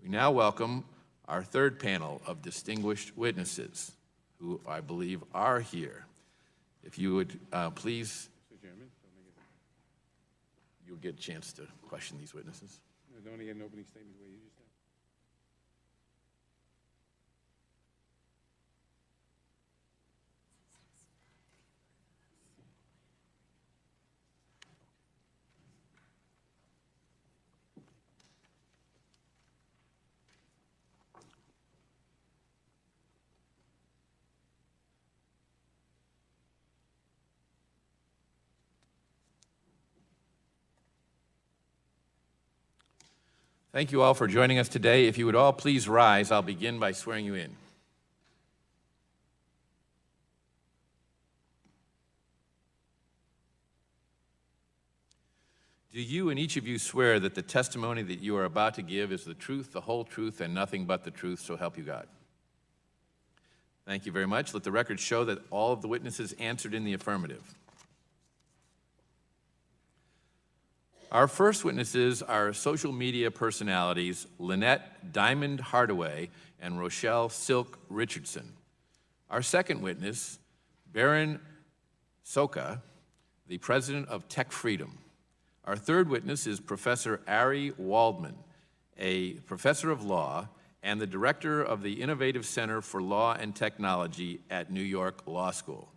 We now welcome our third panel of distinguished witnesses, who I believe are here. If you would please, Mr. Chairman, you'll get a chance to question these witnesses. don't get an opening statement where you just said. Thank you all for joining us today. If you would all please rise, I'll begin by swearing you in. Do you and each of you swear that the testimony that you are about to give is the truth, the whole truth, and nothing but the truth, so help you God? Thank you very much. Let the record show that all of the witnesses answered in the affirmative. Our first witnesses are social media personalities Lynette Diamond Hardaway and Rochelle Silk Richardson. Our second witness, Baron Soka, the president of Tech Freedom. Our third witness is Professor Ari Waldman, a professor of law and the director of the Innovative Center for Law and Technology at New York Law School.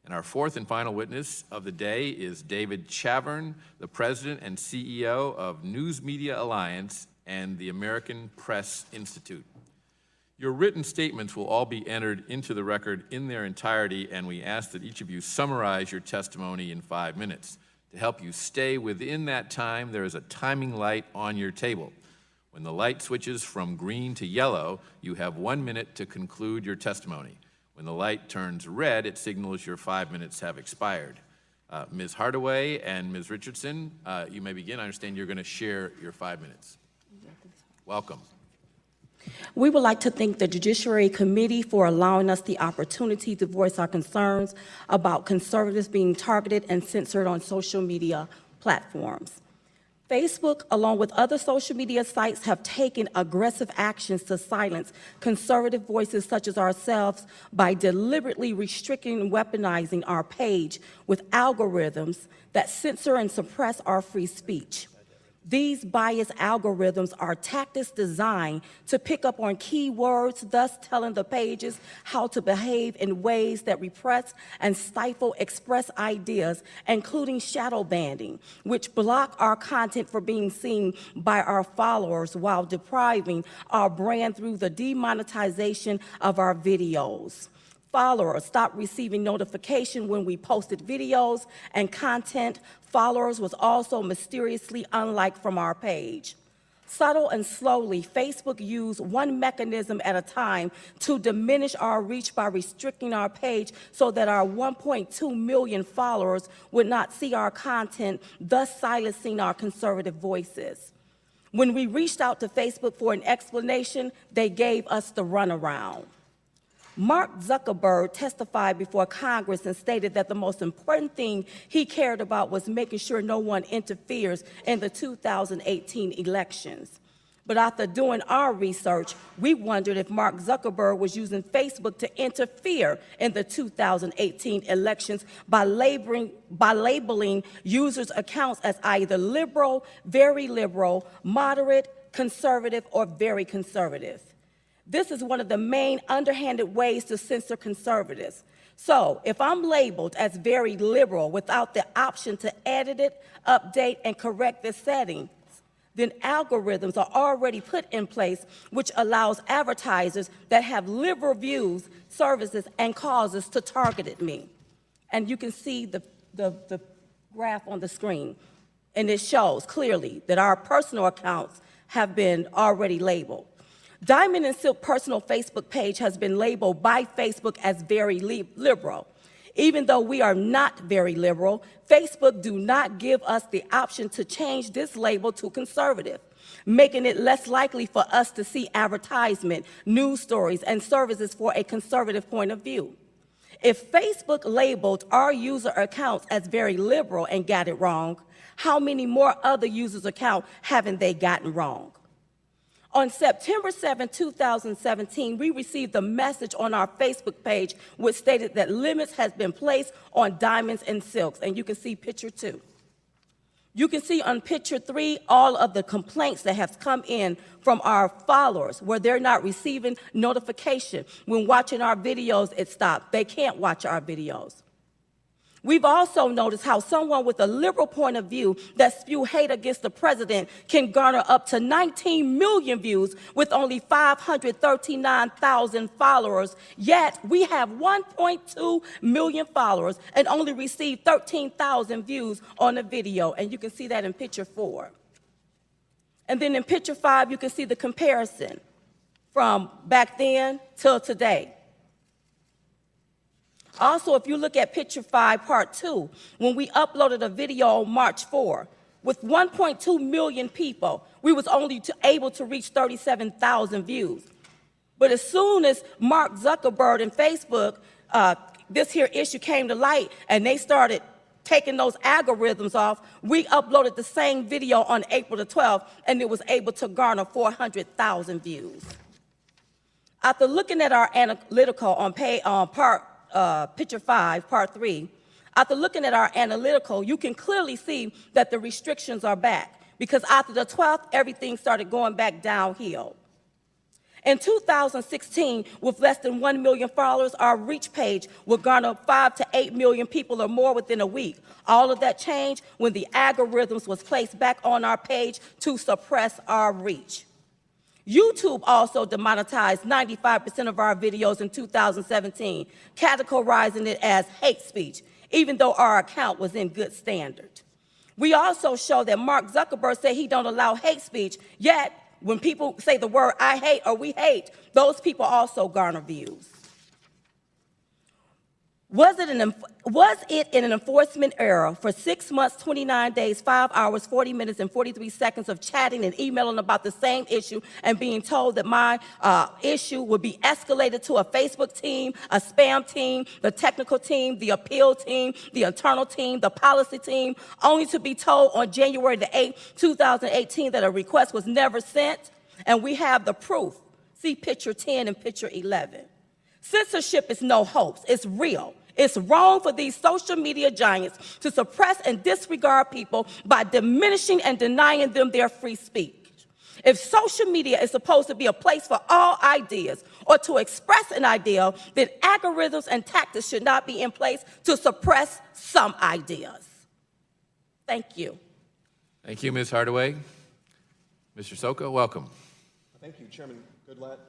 And our fourth and final witness of the day is David Chavern, the president and CEO of News Media Alliance and the American Press Institute. Your written statements will all be entered into the record in their entirety, and we ask that each of you summarize your testimony in 5 minutes. To help you stay within that time, there is a timing light on your table. When the light switches from green to yellow, you have 1 minute to conclude your testimony. When the light turns red, it signals your 5 minutes have expired. Ms. Hardaway and Ms. Richardson, you may begin. I understand you're going to share your 5 minutes. Welcome. We would like to thank the Judiciary Committee for allowing us the opportunity to voice our concerns about conservatives being targeted and censored on social media platforms. Facebook, along with other social media sites, have taken aggressive actions to silence conservative voices such as ourselves by deliberately restricting and weaponizing our page with algorithms that censor and suppress our free speech. These biased algorithms are tactics designed to pick up on keywords, thus telling the pages how to behave in ways that repress and stifle express ideas, including shadow banning, which block our content from being seen by our followers while depriving our brand through the demonetization of our videos. Followers stopped receiving notification when we posted videos and content. Followers was also mysteriously unliked from our page. Subtle and slowly, Facebook used one mechanism at a time to diminish our reach by restricting our page so that our 1.2 million followers would not see our content, thus silencing our conservative voices. When we reached out to Facebook for an explanation, they gave us the runaround. Mark Zuckerberg testified before Congress and stated that the most important thing he cared about was making sure no one interferes in the 2018 elections. But after doing our research, we wondered if Mark Zuckerberg was using Facebook to interfere in the 2018 elections by labeling users' accounts as either liberal, very liberal, moderate, conservative, or very conservative. This is one of the main underhanded ways to censor conservatives. So if I'm labeled as very liberal without the option to edit it, update, and correct the settings, then algorithms are already put in place which allows advertisers that have liberal views, services, and causes to target me. And you can see the graph on the screen, and it shows clearly that our personal accounts have been already labeled. Diamond and Silk personal Facebook page has been labeled by Facebook as very liberal. Even though we are not very liberal, Facebook do not give us the option to change this label to conservative, making it less likely for us to see advertisement, news stories, and services for a conservative point of view. If Facebook labeled our user accounts as very liberal and got it wrong, how many more other users' accounts haven't they gotten wrong? On September 7, 2017, we received a message on our Facebook page which stated that limits has been placed on diamonds and silks, and you can see picture 2. You can see on picture 3 all of the complaints that have come in from our followers where they're not receiving notification. When watching our videos, it stopped. They can't watch our videos. We've also noticed how someone with a liberal point of view that spew hate against the president can garner up to 19 million views with only 539,000 followers, yet we have 1.2 million followers and only received 13,000 views on the video, and you can see that in picture 4. And then in picture 5, you can see the comparison from back then till today. Also, if you look at picture 5, part 2, when we uploaded a video on March 4, with 1.2 million people, we was only able to reach 37,000 views. But as soon as Mark Zuckerberg and Facebook, this here issue came to light, and they started taking those algorithms off, we uploaded the same video on April the 12th, and it was able to garner 400,000 views. After looking at our analytical on picture 5, part 3, after looking at our analytical, you can clearly see that the restrictions are back, because after the 12th, everything started going back downhill. In 2016, with less than 1 million followers, our reach page would garner 5 to 8 million people or more within a week. All of that changed when the algorithms was placed back on our page to suppress our reach. YouTube also demonetized 95% of our videos in 2017, categorizing it as hate speech, even though our account was in good standard. We also show that Mark Zuckerberg said he don't allow hate speech, yet when people say the word I hate or we hate, those people also garner views. Was it in an enforcement error for 6 months, 29 days, 5 hours, 40 minutes, and 43 seconds of chatting and emailing about the same issue and being told that my issue would be escalated to a Facebook team, a spam team, the technical team, the appeal team, the internal team, the policy team, only to be told on January the 8th, 2018 that a request was never sent? And we have the proof. See picture 10 and picture 11. Censorship is no hoax, it's real. It's wrong for these social media giants to suppress and disregard people by diminishing and denying them their free speech. If social media is supposed to be a place for all ideas or to express an idea, then algorithms and tactics should not be in place to suppress some ideas. Thank you. Thank you, Ms. Hardaway. Mr. Soka, welcome. Thank you, Chairman Goodlatte.